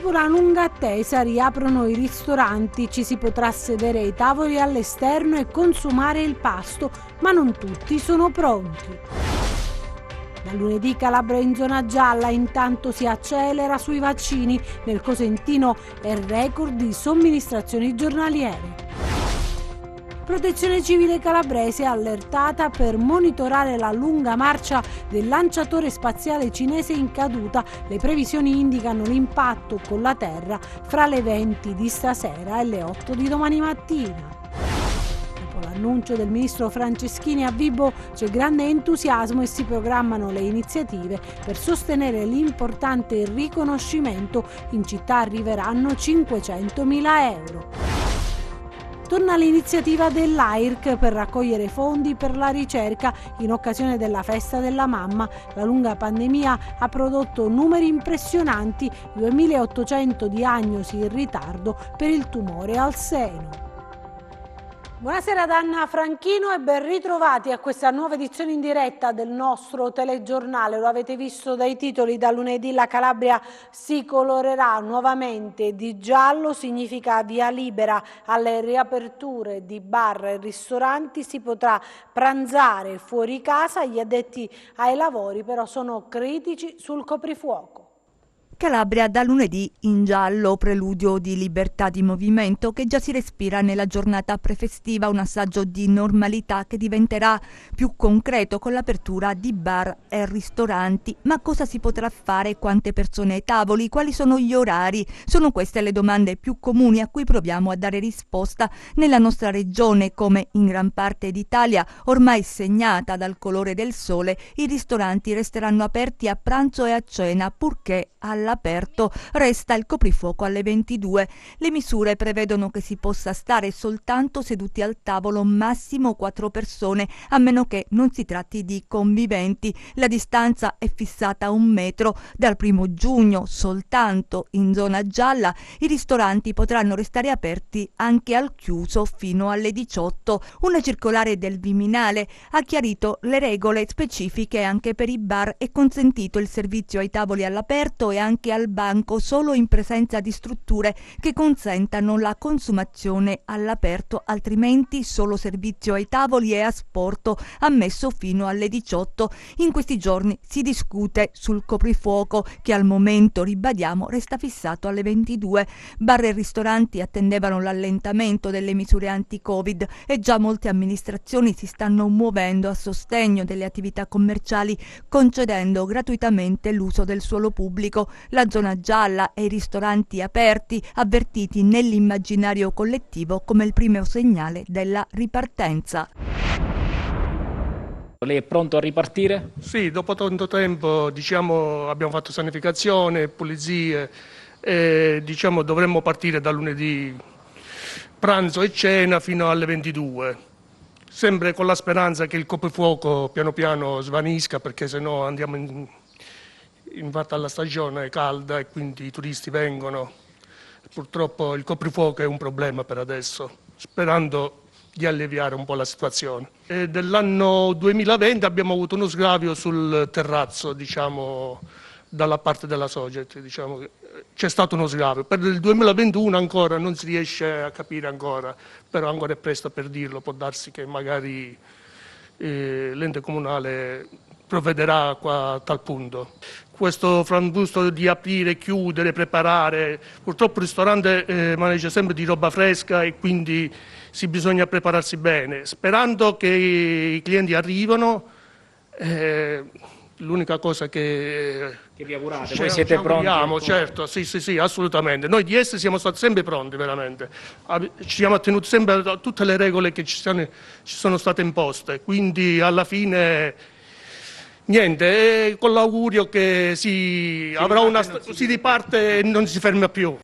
Dopo una lunga attesa riaprono i ristoranti, ci si potrà sedere ai tavoli all'esterno e consumare il pasto, ma non tutti sono pronti. Da lunedì Calabria in zona gialla, intanto si accelera sui vaccini, nel Cosentino è record di somministrazioni giornaliere. Protezione Civile calabrese è allertata per monitorare la lunga marcia del lanciatore spaziale cinese in caduta. Le previsioni indicano l'impatto con la Terra fra le 20 di stasera e le 8 di domani mattina. Dopo l'annuncio del ministro Franceschini a Vibo c'è grande entusiasmo e si programmano le iniziative per sostenere l'importante riconoscimento. In città arriveranno 500.000 euro. Torna l'iniziativa dell'AIRC per raccogliere fondi per la ricerca in occasione della festa della mamma. La lunga pandemia ha prodotto numeri impressionanti, 2.800 diagnosi in ritardo per il tumore al seno. Buonasera ad Anna Franchino e ben ritrovati a questa nuova edizione in diretta del nostro telegiornale. Lo avete visto dai titoli, da lunedì la Calabria si colorerà nuovamente di giallo, significa via libera alle riaperture di bar e ristoranti, si potrà pranzare fuori casa, gli addetti ai lavori però sono critici sul coprifuoco. Calabria da lunedì in giallo, preludio di libertà di movimento che già si respira nella giornata prefestiva, un assaggio di normalità che diventerà più concreto con l'apertura di bar e ristoranti. Ma cosa si potrà fare? Quante persone ai tavoli? Quali sono gli orari? Sono queste le domande più comuni a cui proviamo a dare risposta nella nostra regione. Come in gran parte d'Italia, ormai segnata dal colore del sole, i ristoranti resteranno aperti a pranzo e a cena, purché all'aperto resta il coprifuoco alle 22. Le misure prevedono che si possa stare soltanto seduti al tavolo, massimo 4 persone, a meno che non si tratti di conviventi. La distanza è fissata a 1 metro. Dal 1 giugno soltanto in zona gialla i ristoranti potranno restare aperti anche al chiuso fino alle 18. Una circolare del Viminale ha chiarito le regole specifiche anche per i bar. È consentito il servizio ai tavoli all'aperto e anche al banco solo in presenza di strutture che consentano la consumazione all'aperto, altrimenti solo servizio ai tavoli e a asporto, ammesso fino alle 18. In questi giorni si discute sul coprifuoco che al momento, ribadiamo, resta fissato alle 22. Bar e ristoranti attendevano l'allentamento delle misure anti-Covid e già molte amministrazioni si stanno muovendo a sostegno delle attività commerciali, concedendo gratuitamente l'uso del suolo pubblico. La zona gialla e i ristoranti aperti, avvertiti nell'immaginario collettivo come il primo segnale della ripartenza. Lei è pronto a ripartire? Sì, dopo tanto tempo abbiamo fatto sanificazione, pulizie e dovremmo partire da lunedì pranzo e cena fino alle 22. Sempre con la speranza che il coprifuoco piano piano svanisca, perché sennò andiamo infatti alla stagione calda e quindi i turisti vengono. Purtroppo il coprifuoco è un problema per adesso, sperando di alleviare un po' la situazione. Dell'anno 2020 abbiamo avuto uno sgravio sul terrazzo, dalla parte della Soget, c'è stato uno sgravio. Per il 2021 ancora non si riesce a capire ancora, però ancora è presto per dirlo, può darsi che magari l'ente comunale provvederà a tal punto. Questo frantusto di aprire, chiudere, preparare, purtroppo il ristorante maneggia sempre di roba fresca e quindi bisogna prepararsi bene, sperando che i clienti arrivano. L'unica cosa che vi augurate, voi siete pronti? Certo, sì, assolutamente. Noi di essi siamo stati sempre pronti, veramente. Ci siamo attenuti sempre a tutte le regole che ci sono state imposte, quindi alla fine niente, con l'augurio che si riparte e non si ferma più.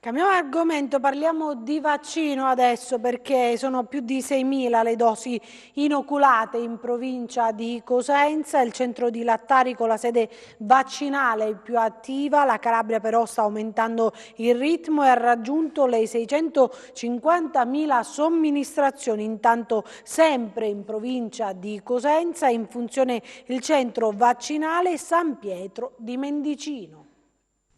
Cambiamo argomento, parliamo di vaccino adesso, perché sono più di 6.000 le dosi inoculate in provincia di Cosenza. Il centro di Lattari con la sede vaccinale più attiva. La Calabria però sta aumentando il ritmo e ha raggiunto le 650.000 somministrazioni. Intanto sempre in provincia di Cosenza è in funzione il centro vaccinale San Pietro di Mendicino.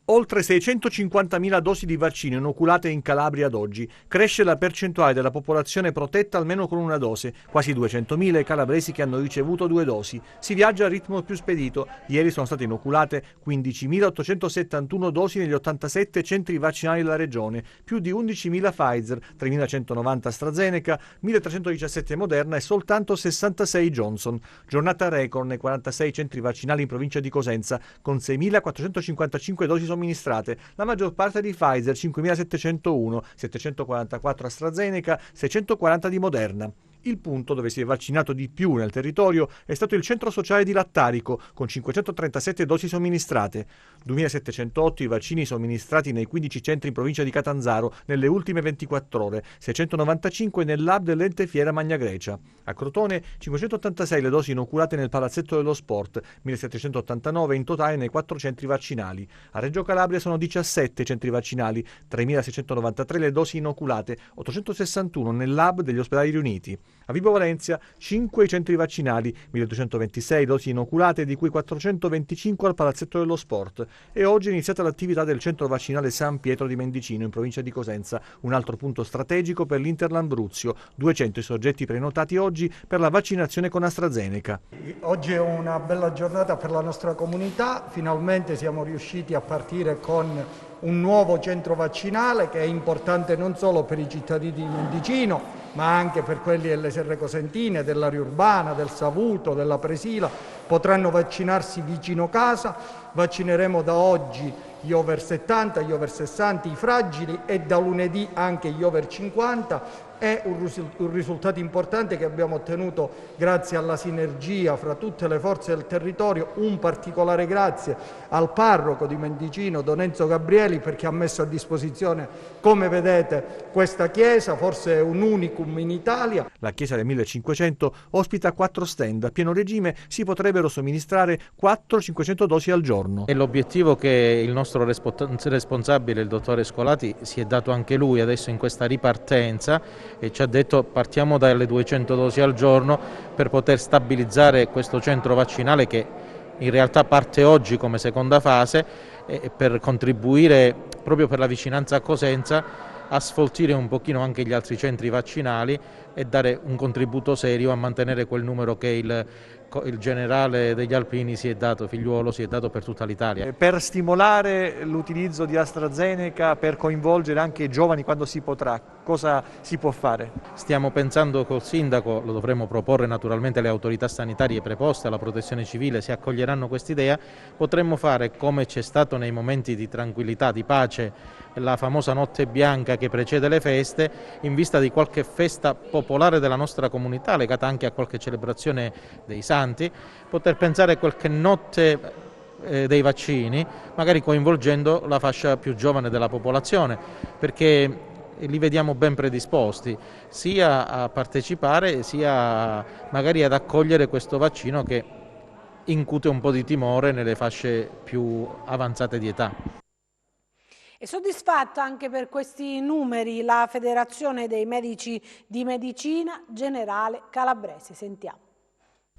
Oltre 650.000 dosi di vaccino inoculate in Calabria ad oggi. Cresce la percentuale della popolazione protetta almeno con una dose. Quasi 200.000 i calabresi che hanno ricevuto 2 dosi. Si viaggia a ritmo più spedito. Ieri sono state inoculate 15.871 dosi negli 87 centri vaccinali della regione, più di 11.000 Pfizer, 3.190 AstraZeneca, 1.317 Moderna e soltanto 66 Johnson. Giornata record nei 46 centri vaccinali in provincia di Cosenza, con 6.455 dosi somministrate, la maggior parte di Pfizer, 5.701, 744 AstraZeneca, 640 di Moderna. Il punto dove si è vaccinato di più nel territorio è stato il centro sociale di Lattarico, con 537 dosi somministrate. 2.708 i vaccini somministrati nei 15 centri in provincia di Catanzaro nelle ultime 24 ore, 695 nell'hub dell'ente Fiera Magna Grecia. A Crotone 586 le dosi inoculate nel Palazzetto dello Sport, 1.789 in totale nei 4 centri vaccinali. A Reggio Calabria sono 17 centri vaccinali, 3.693 le dosi inoculate, 861 nell'hub degli ospedali riuniti. A Vibo Valentia 5 centri vaccinali, 1.226 dosi inoculate, di cui 425 al Palazzetto dello Sport. E oggi è iniziata l'attività del centro vaccinale San Pietro di Mendicino in provincia di Cosenza, un altro punto strategico per l'Inter Lambruzio. 200 i soggetti prenotati oggi per la vaccinazione con AstraZeneca. Oggi è una bella giornata per la nostra comunità, finalmente siamo riusciti a partire con un nuovo centro vaccinale che è importante non solo per i cittadini di Mendicino, ma anche per quelli delle Serre Cosentine, dell'area urbana, del Savuto, della Presila. Potranno vaccinarsi vicino casa. Vaccineremo da oggi gli over 70, gli over 60, i fragili, e da lunedì anche gli over 50. È un risultato importante che abbiamo ottenuto grazie alla sinergia fra tutte le forze del territorio. Un particolare grazie al parroco di Mendicino, Don Enzo Gabrieli, perché ha messo a disposizione, come vedete, questa chiesa, forse un unicum in Italia. La chiesa del 1500 ospita 4 stand. A pieno regime si potrebbero somministrare 400-500 dosi al giorno. È l'obiettivo che il nostro responsabile, il dottore Scolati, si è dato anche lui adesso in questa ripartenza, e ci ha detto partiamo dalle 200 dosi al giorno per poter stabilizzare questo centro vaccinale che in realtà parte oggi come seconda fase, e per contribuire proprio per la vicinanza a Cosenza a sfoltire un pochino anche gli altri centri vaccinali e dare un contributo serio a mantenere quel numero che il generale degli Alpini si è dato, Figliuolo, si è dato per tutta l'Italia. Per stimolare l'utilizzo di AstraZeneca, per coinvolgere anche i giovani quando si potrà, cosa si può fare? Stiamo pensando col sindaco, lo dovremo proporre naturalmente alle autorità sanitarie preposte, alla protezione civile, se accoglieranno quest'idea, potremmo fare come c'è stato nei momenti di tranquillità, di pace, la famosa notte bianca che precede le feste, in vista di qualche festa popolare della nostra comunità, legata anche a qualche celebrazione dei santi, poter pensare a qualche notte dei vaccini, magari coinvolgendo la fascia più giovane della popolazione, perché li vediamo ben predisposti sia a partecipare sia magari ad accogliere questo vaccino che incute un po' di timore nelle fasce più avanzate di età. È soddisfatta anche per questi numeri la Federazione dei Medici di Medicina Generale Calabrese. Sentiamo.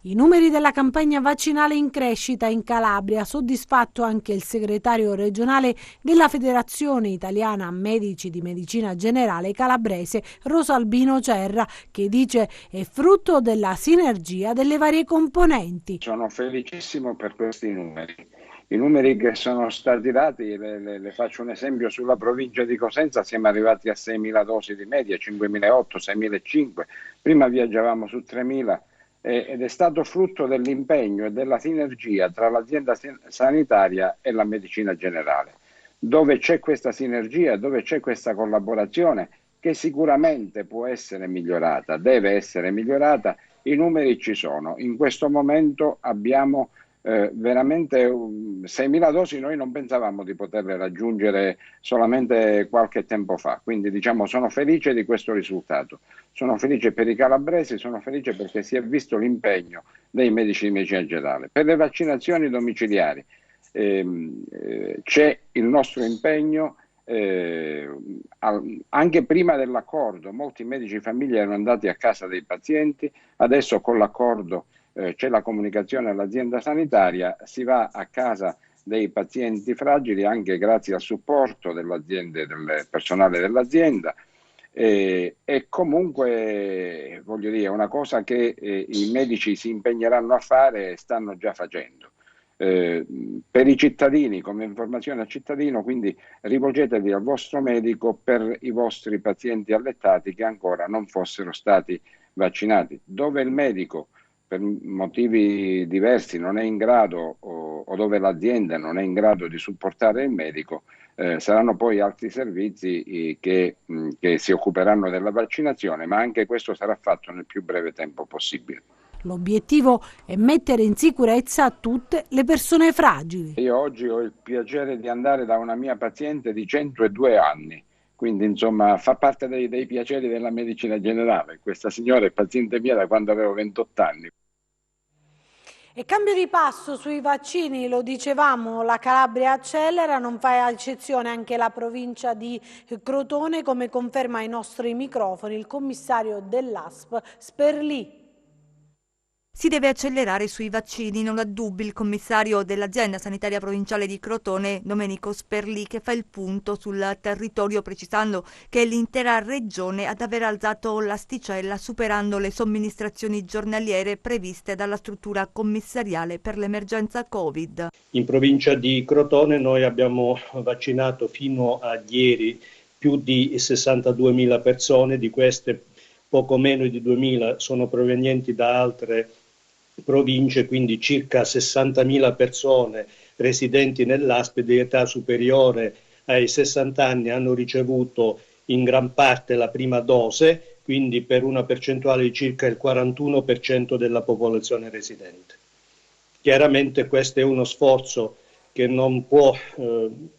I numeri della campagna vaccinale in crescita in Calabria, soddisfatto anche il segretario regionale della Federazione Italiana Medici di Medicina Generale Calabrese, Rosalbino Cerra, che dice è frutto della sinergia delle varie componenti. Sono felicissimo per questi numeri. I numeri che sono stati dati, le faccio un esempio: sulla provincia di Cosenza siamo arrivati a 6.000 dosi di media, 5.800, 6.500, prima viaggiavamo su 3.000 ed è stato frutto dell'impegno e della sinergia tra l'azienda sanitaria e la medicina generale. Dove c'è questa sinergia, dove c'è questa collaborazione, che sicuramente può essere migliorata, deve essere migliorata, i numeri ci sono. In questo momento abbiamo veramente 6.000 dosi, noi non pensavamo di poterle raggiungere solamente qualche tempo fa, quindi diciamo sono felice di questo risultato, sono felice per i calabresi, sono felice perché si è visto l'impegno dei medici di medicina generale. Per le vaccinazioni domiciliari c'è il nostro impegno, anche prima dell'accordo molti medici di famiglia erano andati a casa dei pazienti, adesso con l'accordo c'è la comunicazione all'azienda sanitaria, si va a casa dei pazienti fragili, anche grazie al supporto dell'azienda e del personale dell'azienda. E comunque, voglio dire, è una cosa che i medici si impegneranno a fare e stanno già facendo. Per i cittadini, come informazione al cittadino, quindi rivolgetevi al vostro medico per i vostri pazienti allettati che ancora non fossero stati vaccinati. Dove il medico per motivi diversi non è in grado o dove l'azienda non è in grado di supportare il medico, saranno poi altri servizi che si occuperanno della vaccinazione, ma anche questo sarà fatto nel più breve tempo possibile. L'obiettivo è mettere in sicurezza tutte le persone fragili. Io oggi ho il piacere di andare da una mia paziente di 102 anni, quindi insomma fa parte dei piaceri della medicina generale. Questa signora è paziente mia da quando avevo 28 anni. E cambio di passo sui vaccini, lo dicevamo, la Calabria accelera, non fa eccezione anche la provincia di Crotone, come conferma ai nostri microfoni il commissario dell'ASP Sperlì. Si deve accelerare sui vaccini, non ha dubbi il commissario dell'azienda sanitaria provinciale di Crotone, Domenico Sperlì, che fa il punto sul territorio precisando che è l'intera regione ad aver alzato l'asticella superando le somministrazioni giornaliere previste dalla struttura commissariale per l'emergenza Covid. In provincia di Crotone noi abbiamo vaccinato fino a ieri più di 62.000 persone, di queste poco meno di 2.000 sono provenienti da altre province, quindi circa 60.000 persone residenti nell'ASP di età superiore ai 60 anni hanno ricevuto in gran parte la prima dose, quindi per una percentuale di circa il 41% della popolazione residente. Chiaramente questo è uno sforzo che non può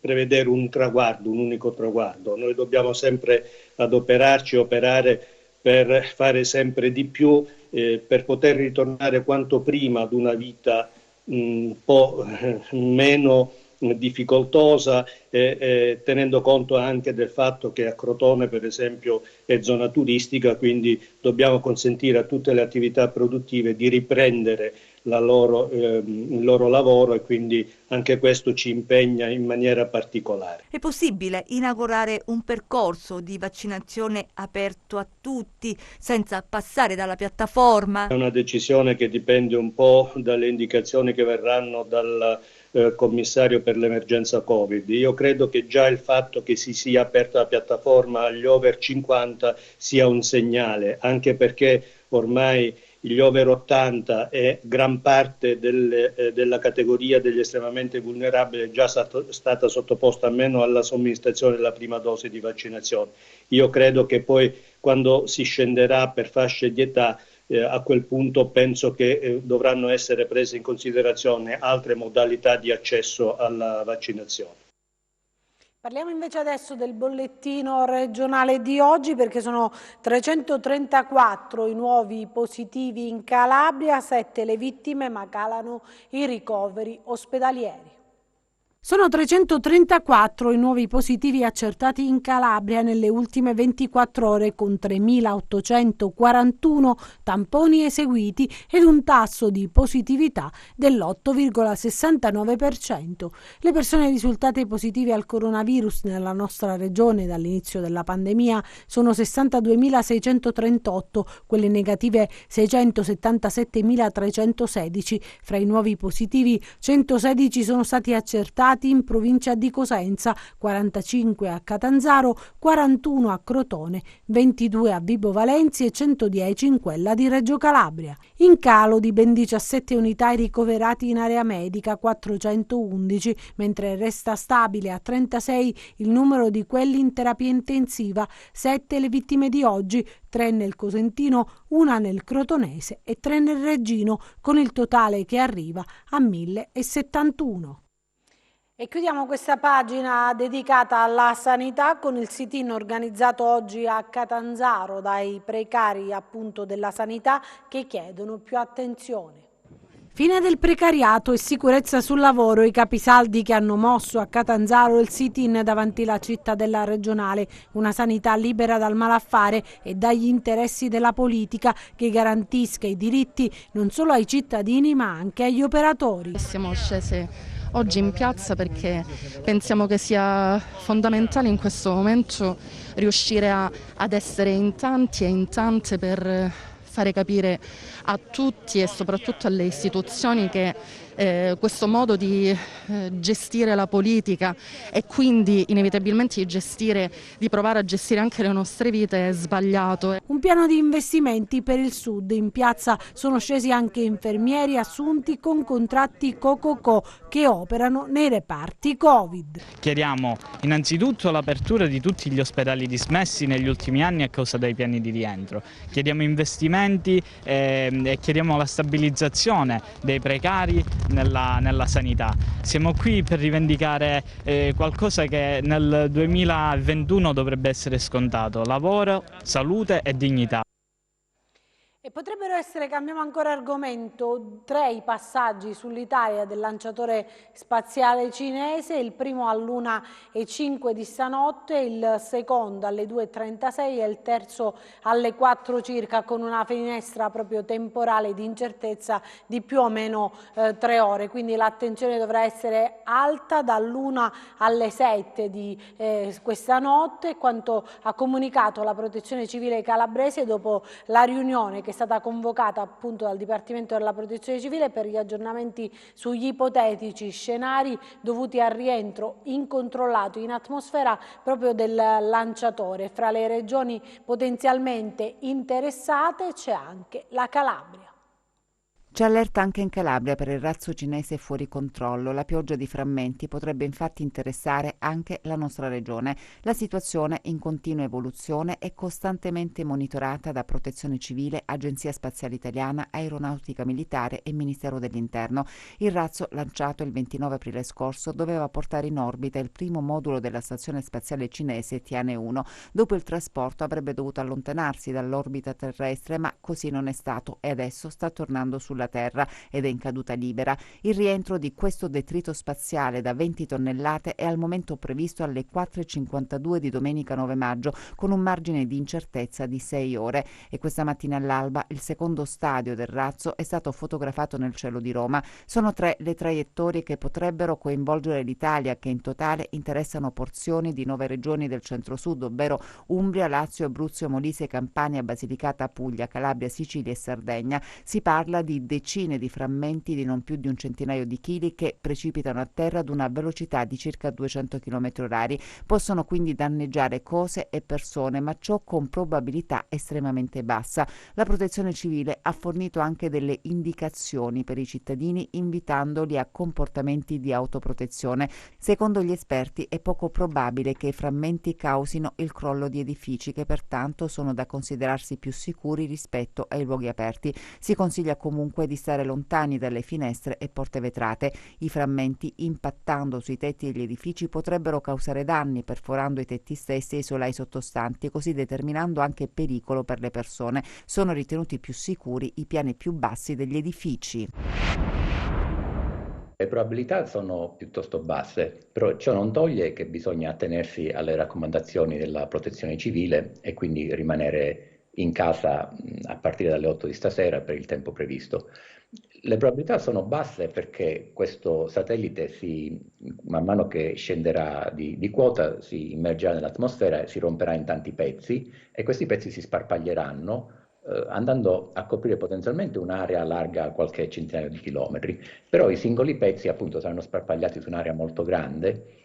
prevedere un traguardo, un unico traguardo. Noi dobbiamo sempre adoperarci, operare per fare sempre di più, per poter ritornare quanto prima ad una vita un po' meno difficoltosa, tenendo conto anche del fatto che a Crotone, per esempio, è zona turistica, quindi dobbiamo consentire a tutte le attività produttive di riprendere il loro lavoro e quindi anche questo ci impegna in maniera particolare. È possibile inaugurare un percorso di vaccinazione aperto a tutti senza passare dalla piattaforma? È una decisione che dipende un po' dalle indicazioni che verranno dal commissario per l'emergenza Covid. Io credo che già il fatto che si sia aperta la piattaforma agli over 50 sia un segnale, anche perché ormai gli over 80 e gran parte della categoria degli estremamente vulnerabili è già stata sottoposta almeno alla somministrazione della prima dose di vaccinazione. Io credo che poi quando si scenderà per fasce di età, a quel punto penso che dovranno essere prese in considerazione altre modalità di accesso alla vaccinazione. Parliamo invece adesso del bollettino regionale di oggi, perché sono 334 i nuovi positivi in Calabria, 7 le vittime, ma calano i ricoveri ospedalieri. Sono 334 i nuovi positivi accertati in Calabria nelle ultime 24 ore, con 3.841 tamponi eseguiti ed un tasso di positività dell'8,69%. Le persone risultate positive al coronavirus nella nostra regione dall'inizio della pandemia sono 62.638, quelle negative 677.316. Fra i nuovi positivi 116 sono stati accertati in provincia di Cosenza, 45 a Catanzaro, 41 a Crotone, 22 a Vibo Valentia e 110 in quella di Reggio Calabria. In calo di ben 17 unità i ricoverati in area medica, 411, mentre resta stabile a 36 il numero di quelli in terapia intensiva, 7 le vittime di oggi, 3 nel Cosentino, 1 nel Crotonese e 3 nel Reggino, con il totale che arriva a 1071. E chiudiamo questa pagina dedicata alla sanità con il sit-in organizzato oggi a Catanzaro dai precari appunto della sanità che chiedono più attenzione. Fine del precariato e sicurezza sul lavoro, i capisaldi che hanno mosso a Catanzaro il sit-in davanti alla città della regionale, una sanità libera dal malaffare e dagli interessi della politica che garantisca i diritti non solo ai cittadini ma anche agli operatori. Siamo scese oggi in piazza perché pensiamo che sia fondamentale in questo momento riuscire ad essere in tanti e in tante per fare capire a tutti e soprattutto alle istituzioni che questo modo di gestire la politica e quindi inevitabilmente di provare a gestire anche le nostre vite è sbagliato. Un piano di investimenti per il Sud. In piazza sono scesi anche infermieri assunti con contratti co-co-co che operano nei reparti Covid. Chiediamo innanzitutto l'apertura di tutti gli ospedali dismessi negli ultimi anni a causa dei piani di rientro. Chiediamo investimenti e chiediamo la stabilizzazione dei precari nella sanità. Siamo qui per rivendicare qualcosa che nel 2021 dovrebbe essere scontato: lavoro, salute e dignità. E potrebbero essere, cambiamo ancora argomento, 3 i passaggi sull'Italia del lanciatore spaziale cinese, il primo all'1:05 di stanotte, il secondo alle 2:36 e il terzo alle 4 circa, con una finestra proprio temporale di incertezza di più o meno 3 ore, quindi l'attenzione dovrà essere alta dall'1 alle 7 di questa notte, quanto ha comunicato la Protezione Civile calabrese dopo la riunione che è stata convocata appunto dal Dipartimento della Protezione Civile per gli aggiornamenti sugli ipotetici scenari dovuti al rientro incontrollato in atmosfera proprio del lanciatore. Fra le regioni potenzialmente interessate c'è anche la Calabria. C'è allerta anche in Calabria per il razzo cinese fuori controllo. La pioggia di frammenti potrebbe infatti interessare anche la nostra regione. La situazione, in continua evoluzione, è costantemente monitorata da Protezione Civile, Agenzia Spaziale Italiana, Aeronautica Militare e Ministero dell'Interno. Il razzo, lanciato il 29 aprile scorso, doveva portare in orbita il primo modulo della stazione spaziale cinese Tianhe-1. Dopo il trasporto avrebbe dovuto allontanarsi dall'orbita terrestre, ma così non è stato e adesso sta tornando sulla Terra ed è in caduta libera. Il rientro di questo detrito spaziale da 20 tonnellate è al momento previsto alle 4:52 di domenica 9 maggio, con un margine di incertezza di 6 ore. E questa mattina all'alba il secondo stadio del razzo è stato fotografato nel cielo di Roma. Sono 3 le traiettorie che potrebbero coinvolgere l'Italia, che in totale interessano porzioni di 9 regioni del centro-sud, ovvero Umbria, Lazio, Abruzzo, Molise, Campania, Basilicata, Puglia, Calabria, Sicilia e Sardegna. Si parla di decine di frammenti di non più di un centinaio di chili che precipitano a terra ad una velocità di circa 200 km/h. Possono quindi danneggiare cose e persone, ma ciò con probabilità estremamente bassa. La Protezione Civile ha fornito anche delle indicazioni per i cittadini, invitandoli a comportamenti di autoprotezione. Secondo gli esperti è poco probabile che i frammenti causino il crollo di edifici, che pertanto sono da considerarsi più sicuri rispetto ai luoghi aperti. Si consiglia comunque di stare lontani dalle finestre e porte vetrate. I frammenti, impattando sui tetti degli edifici, potrebbero causare danni perforando i tetti stessi e i solai sottostanti, così determinando anche pericolo per le persone. Sono ritenuti più sicuri i piani più bassi degli edifici. Le probabilità sono piuttosto basse, però ciò non toglie che bisogna attenersi alle raccomandazioni della Protezione Civile e quindi rimanere in casa a partire dalle 8 di stasera per il tempo previsto. Le probabilità sono basse perché questo satellite man mano che scenderà di quota si immergerà nell'atmosfera e si romperà in tanti pezzi e questi pezzi si sparpaglieranno andando a coprire potenzialmente un'area larga qualche centinaio di chilometri, però i singoli pezzi appunto saranno sparpagliati su un'area molto grande.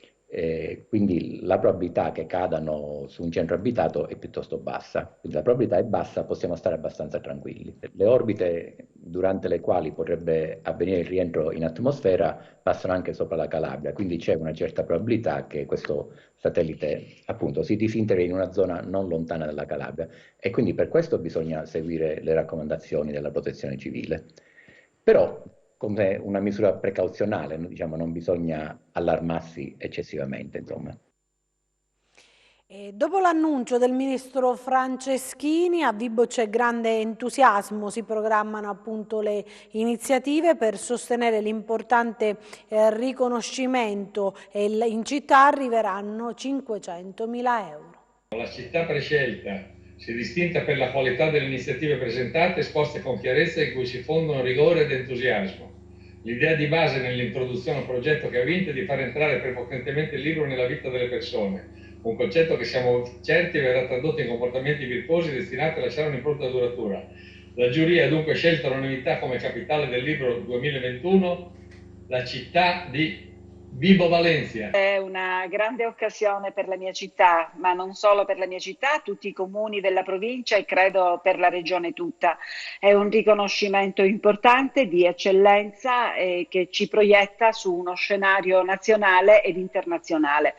Quindi la probabilità che cadano su un centro abitato è piuttosto bassa, quindi la probabilità è bassa, possiamo stare abbastanza tranquilli. Le orbite durante le quali potrebbe avvenire il rientro in atmosfera passano anche sopra la Calabria, quindi c'è una certa probabilità che questo satellite appunto si disintegri in una zona non lontana dalla Calabria e quindi per questo bisogna seguire le raccomandazioni della Protezione Civile. Però come una misura precauzionale, diciamo, non bisogna allarmarsi eccessivamente, insomma. E dopo l'annuncio del ministro Franceschini, a Vibo c'è grande entusiasmo, si programmano appunto le iniziative per sostenere l'importante riconoscimento e in città arriveranno 500.000 euro. La città prescelta si è distinta per la qualità delle iniziative presentate, esposte con chiarezza, in cui si fondono rigore ed entusiasmo. L'idea di base nell'introduzione al progetto che ha vinto è di far entrare prepotentemente il libro nella vita delle persone, un concetto che siamo certi verrà tradotto in comportamenti virtuosi destinati a lasciare un'impronta duratura. La giuria ha dunque scelto all'unanimità come capitale del libro 2021 la città di Vibo Valentia. È una grande occasione per la mia città, ma non solo per la mia città, tutti i comuni della provincia e credo per la regione tutta. È un riconoscimento importante di eccellenza che ci proietta su uno scenario nazionale ed internazionale.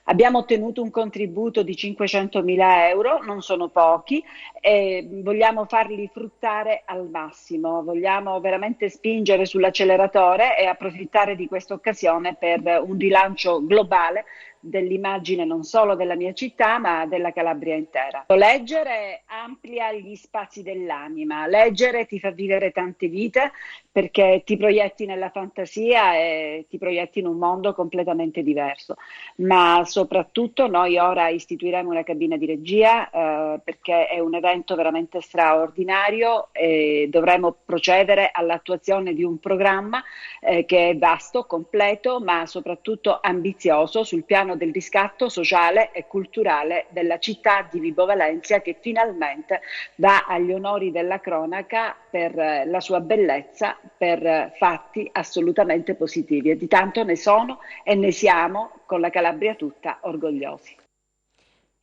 Abbiamo ottenuto un contributo di 500.000 euro, non sono pochi, e vogliamo farli fruttare al massimo, vogliamo veramente spingere sull'acceleratore e approfittare di questa occasione per un rilancio globale dell'immagine non solo della mia città ma della Calabria intera. Leggere amplia gli spazi dell'anima, leggere ti fa vivere tante vite perché ti proietti nella fantasia e ti proietti in un mondo completamente diverso, ma soprattutto noi ora istituiremo una cabina di regia perché è un evento veramente straordinario e dovremo procedere all'attuazione di un programma che è vasto, completo ma soprattutto ambizioso sul piano del riscatto sociale e culturale della città di Vibo Valentia, che finalmente va agli onori della cronaca per la sua bellezza, per fatti assolutamente positivi, e di tanto ne sono e ne siamo con la Calabria tutta orgogliosi.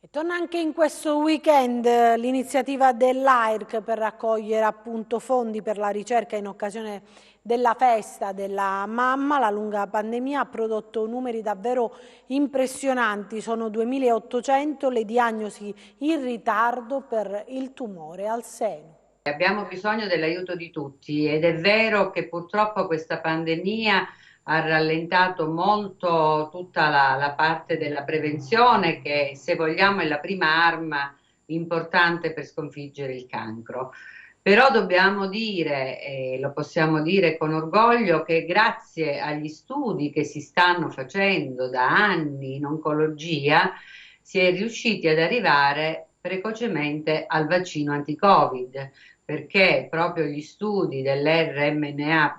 E torna anche in questo weekend l'iniziativa dell'AIRC per raccogliere appunto fondi per la ricerca in occasione della festa della mamma. La lunga pandemia ha prodotto numeri davvero impressionanti, sono 2.800 le diagnosi in ritardo per il tumore al seno. Abbiamo bisogno dell'aiuto di tutti ed è vero che purtroppo questa pandemia ha rallentato molto tutta la parte della prevenzione, che se vogliamo è la prima arma importante per sconfiggere il cancro. Però dobbiamo dire, e lo possiamo dire con orgoglio, che grazie agli studi che si stanno facendo da anni in oncologia si è riusciti ad arrivare precocemente al vaccino anti-Covid, perché proprio gli studi dell'RNA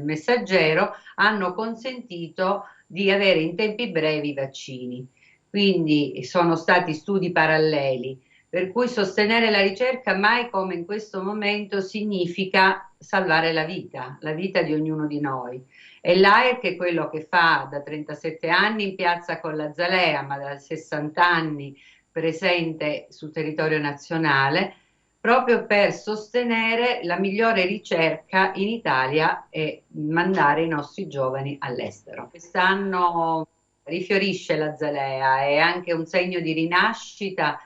messaggero hanno consentito di avere in tempi brevi i vaccini. Quindi sono stati studi paralleli, per cui sostenere la ricerca mai come in questo momento significa salvare la vita di ognuno di noi. E l'AIRC è quello che fa da 37 anni in piazza con la Zalea, ma da 60 anni presente sul territorio nazionale, proprio per sostenere la migliore ricerca in Italia e mandare i nostri giovani all'estero. Quest'anno rifiorisce la Zalea, è anche un segno di rinascita.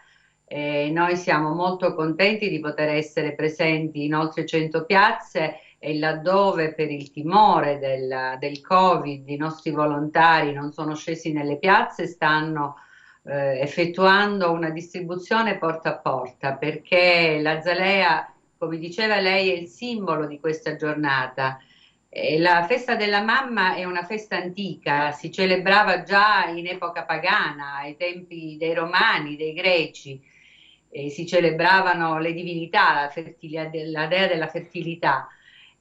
Noi siamo molto contenti di poter essere presenti in oltre 100 piazze e laddove per il timore del Covid i nostri volontari non sono scesi nelle piazze, stanno effettuando una distribuzione porta a porta, perché la Zalea, come diceva lei, è il simbolo di questa giornata. La festa della mamma è una festa antica, si celebrava già in epoca pagana, ai tempi dei Romani, dei Greci, si celebravano le divinità, la dea della fertilità.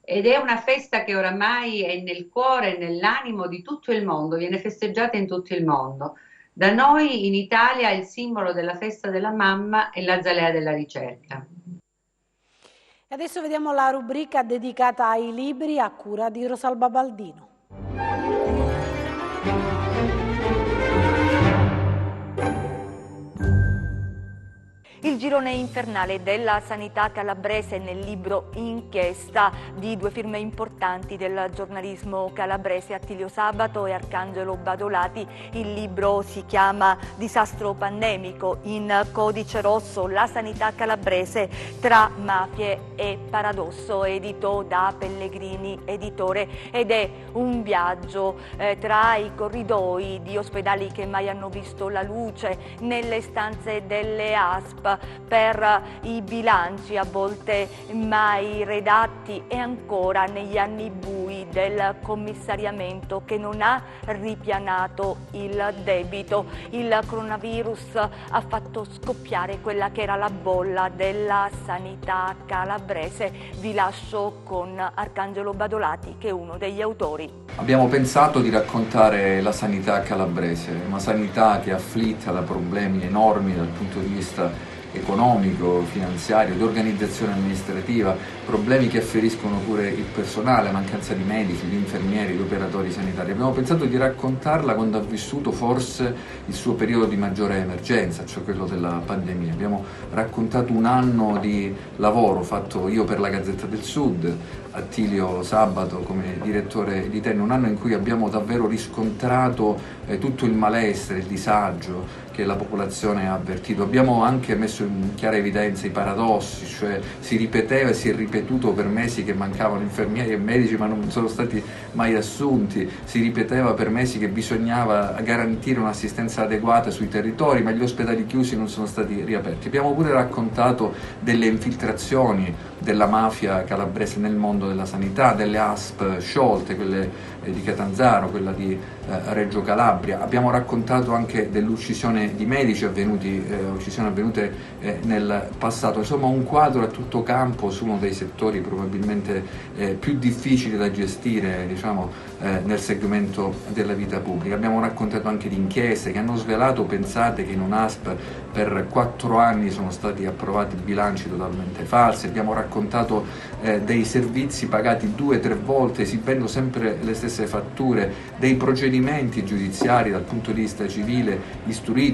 Ed è una festa che oramai è nel cuore e nell'animo di tutto il mondo, viene festeggiata in tutto il mondo. Da noi in Italia il simbolo della festa della mamma è la Zalea della ricerca. E adesso vediamo la rubrica dedicata ai libri a cura di Rosalba Baldino. Il girone infernale della sanità calabrese nel libro Inchiesta di due firme importanti del giornalismo calabrese, Attilio Sabato e Arcangelo Badolati. Il libro si chiama Disastro pandemico, in codice rosso la sanità calabrese tra mafie e paradosso, edito da Pellegrini Editore, ed è un viaggio tra i corridoi di ospedali che mai hanno visto la luce, nelle stanze delle ASP, per i bilanci a volte mai redatti e ancora negli anni bui del commissariamento che non ha ripianato il debito. Il coronavirus ha fatto scoppiare quella che era la bolla della sanità calabrese. Vi lascio con Arcangelo Badolati, che è uno degli autori. Abbiamo pensato di raccontare la sanità calabrese, una sanità che è afflitta da problemi enormi dal punto di vista economico, finanziario, di organizzazione amministrativa, problemi che afferiscono pure il personale, mancanza di medici, di infermieri, di operatori sanitari. Abbiamo pensato di raccontarla quando ha vissuto forse il suo periodo di maggiore emergenza, cioè quello della pandemia. Abbiamo raccontato un anno di lavoro fatto io per la Gazzetta del Sud, Attilio Sabato come direttore di Tenno, un anno in cui abbiamo davvero riscontrato tutto il malessere, il disagio che la popolazione ha avvertito. Abbiamo anche messo in chiara evidenza i paradossi, cioè si ripeteva e si è ripetuto per mesi che mancavano infermieri e medici ma non sono stati mai assunti, si ripeteva per mesi che bisognava garantire un'assistenza adeguata sui territori, ma gli ospedali chiusi non sono stati riaperti. Abbiamo pure raccontato delle infiltrazioni della mafia calabrese nel mondo della sanità, delle ASP sciolte, quelle di Catanzaro, quella di Reggio Calabria. Abbiamo raccontato anche dell'uccisione di medici uccisioni avvenute nel passato. Insomma, un quadro a tutto campo su uno dei settori probabilmente più difficili da gestire, nel segmento della vita pubblica. Abbiamo raccontato anche di inchieste che hanno svelato, pensate, che in un ASP per 4 anni sono stati approvati bilanci totalmente falsi. Abbiamo raccontato dei servizi pagati 2-3 volte, esibendo sempre le stesse fatture, dei procedimenti giudiziari dal punto di vista civile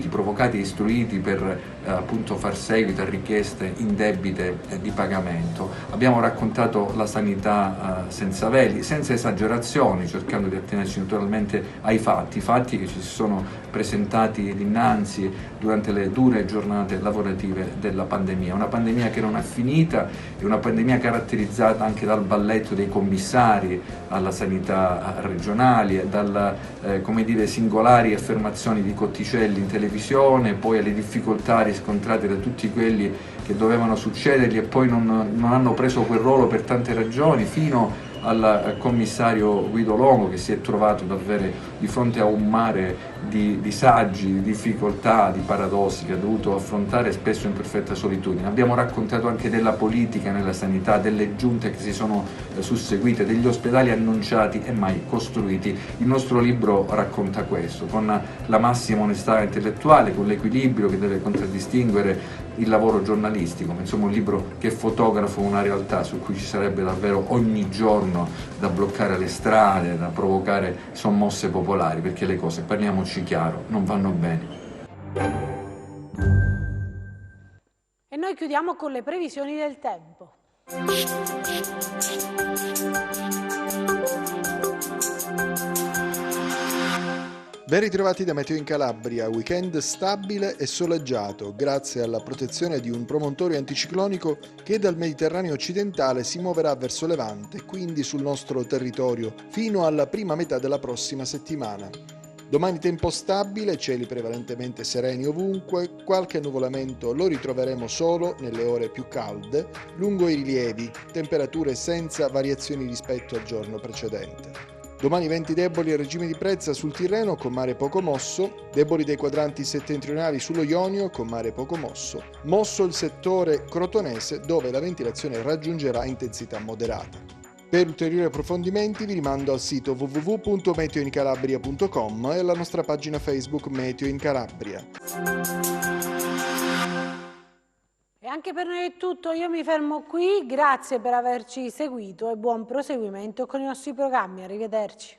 provocati e istruiti per appunto far seguito a richieste indebite di pagamento. Abbiamo raccontato la sanità senza veli, senza esagerazioni, cercando di attenerci naturalmente ai fatti che ci sono presentati dinanzi durante le dure giornate lavorative della pandemia. Una pandemia che non è finita, è una pandemia caratterizzata anche dal balletto dei commissari alla sanità regionali, dalle singolari affermazioni di Cotticelli in televisione, poi alle difficoltà riscontrate da tutti quelli che dovevano succedergli e poi non hanno preso quel ruolo per tante ragioni, fino al commissario Guido Longo, che si è trovato davvero di fronte a un mare di disagi, di difficoltà, di paradossi che ha dovuto affrontare spesso in perfetta solitudine. Abbiamo raccontato anche della politica nella sanità, delle giunte che si sono susseguite, degli ospedali annunciati e mai costruiti. Il nostro libro racconta questo, con la massima onestà intellettuale, con l'equilibrio che deve contraddistinguere il lavoro giornalistico, insomma un libro che fotografa una realtà su cui ci sarebbe davvero ogni giorno da bloccare le strade, da provocare sommosse popolari, perché le cose, parliamoci chiaro, non vanno bene. E noi chiudiamo con le previsioni del tempo. Ben ritrovati da Meteo in Calabria, weekend stabile e soleggiato grazie alla protezione di un promontorio anticiclonico che dal Mediterraneo occidentale si muoverà verso Levante, quindi sul nostro territorio, fino alla prima metà della prossima settimana. Domani tempo stabile, cieli prevalentemente sereni ovunque, qualche annuvolamento lo ritroveremo solo nelle ore più calde, lungo i rilievi, temperature senza variazioni rispetto al giorno precedente. Domani venti deboli al regime di Brezza sul Tirreno con mare poco mosso, deboli dei quadranti settentrionali sullo Ionio con mare poco mosso, mosso il settore crotonese dove la ventilazione raggiungerà intensità moderata. Per ulteriori approfondimenti vi rimando al sito www.meteoincalabria.com e alla nostra pagina Facebook Meteo in Calabria. E anche per noi è tutto, io mi fermo qui, grazie per averci seguito e buon proseguimento con i nostri programmi, arrivederci.